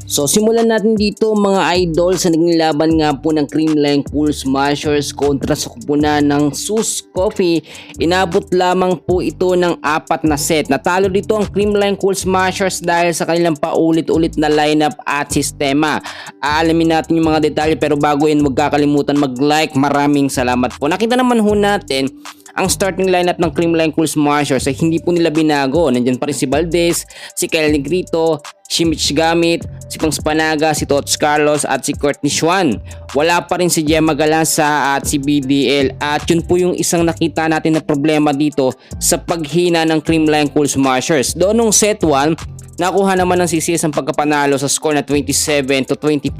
So simulan natin dito mga idol sa naging laban nga po ng Creamline Cool Smashers kontra sa kupunan ng Sus Coffee. Inabot lamang po ito ng 4 na set. Natalo dito ang Creamline Cool Smashers dahil sa kanilang paulit-ulit na lineup at sistema. Aalamin natin yung mga detalye pero bago yun huwag kakalimutan mag-like. Maraming salamat po. Nakita naman ho natin ang starting lineup ng Creamline Cool Smashers ay hindi po nila binago. Nandiyan pa rin si Valdez, si Kyle Negrito, si Mitch Gamit, si Pangs Panaga, si Tots Carlos at si Courtney Xuan. Wala pa rin si Gemma Galanza at si BDL at yun po yung isang nakita natin na problema dito sa paghina ng Creamline Cool Smashers. Doon nung set 1, nakuha naman ng CCS ang pagkapanalo sa score na 27-25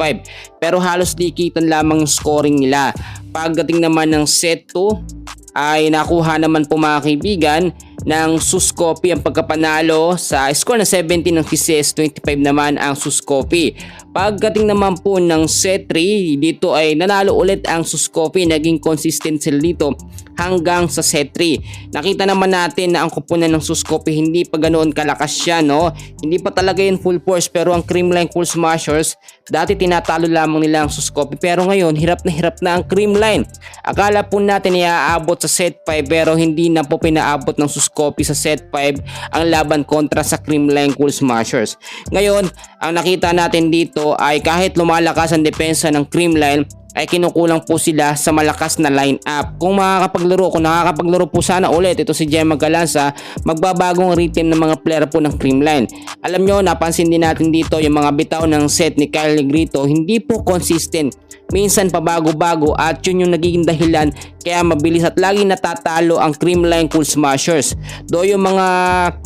pero halos dikitan lamang yung scoring nila. Pagdating naman ng set 2 ay nakuha naman po mga kaibigan ng Sus Coffee ang pagkapanalo sa score na 17 ng CCS, 25 naman ang Sus Coffee. Pagdating naman po ng set 3, dito ay nanalo ulit ang Sus Coffee, naging consistent sila dito hanggang sa set 3. Nakita naman natin na ang kupunan ng Sus Coffee hindi pa ganoon kalakas siya, no? Hindi pa talaga yun full force pero ang Creamline Cool Smashers dati tinatalo lamang nila ang Sus Coffee pero ngayon hirap na ang Creamline. Akala po natin iaabot sa set 5 pero hindi na po pinaabot ng Sus Coffee sa set 5 ang laban kontra sa Creamline Cool Smashers. Ngayon, ang nakita natin dito ay kahit lumalakas ang depensa ng Creamline ay kinukulang po sila sa malakas na line-up. Kung nakakapaglaro po sana ulit ito si Gemma Galanza, magbabagong rhythm ng mga player po ng Creamline. Alam nyo, napansin din natin dito yung mga bitaw ng set ni Kyle Negrito, hindi po consistent. Minsan pabago-bago at yun yung nagiging dahilan kaya mabilis at lagi natatalo ang Creamline Cool Smashers. Do yung mga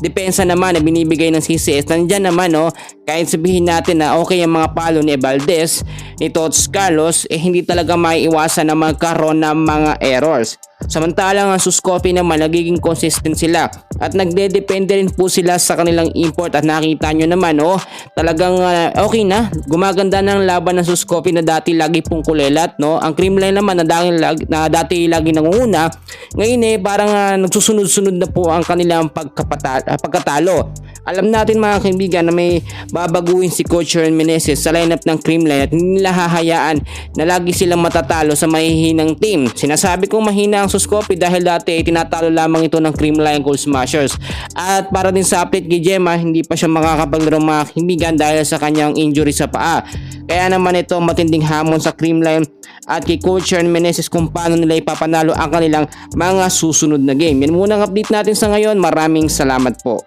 depensa naman na binibigay ng CCS, nandyan naman, no? Kahit sabihin natin na okay ang mga palo ni Valdez, ni Tots Carlos, hindi talaga maiiwasan na magkaroon ng mga errors. Samantalang ang Sus Coffee naman nagiging consistent sila at nagdedepende rin po sila sa kanilang import at nakita nyo naman, talagang okay na, gumaganda ng laban ng Sus Coffee na dati lagi pong kulelat, no? Ang Creamline naman na dati lagi nangunguna, ngayon parang nagsusunod-sunod na po ang kanilang pagkatalo. Alam natin mga kaibigan na may babaguhin si Coach Aaron Meneses sa lineup ng Creamline at hindi nila hahayaan na lagi silang matatalo sa mahihinang team. Sinasabi kong mahina ang Sus Coffee dahil dati tinatalo lamang ito ng Creamline Cool Smashers. At para din sa update kay Gemma, hindi pa siya makakapaglaro mga kaibigan dahil sa kanyang injury sa paa. Kaya naman ito matinding hamon sa Creamline at kay Coach Aaron Meneses kung paano nila ipapanalo ang kanilang mga susunod na game. Yan muna ang update natin sa ngayon. Maraming salamat po.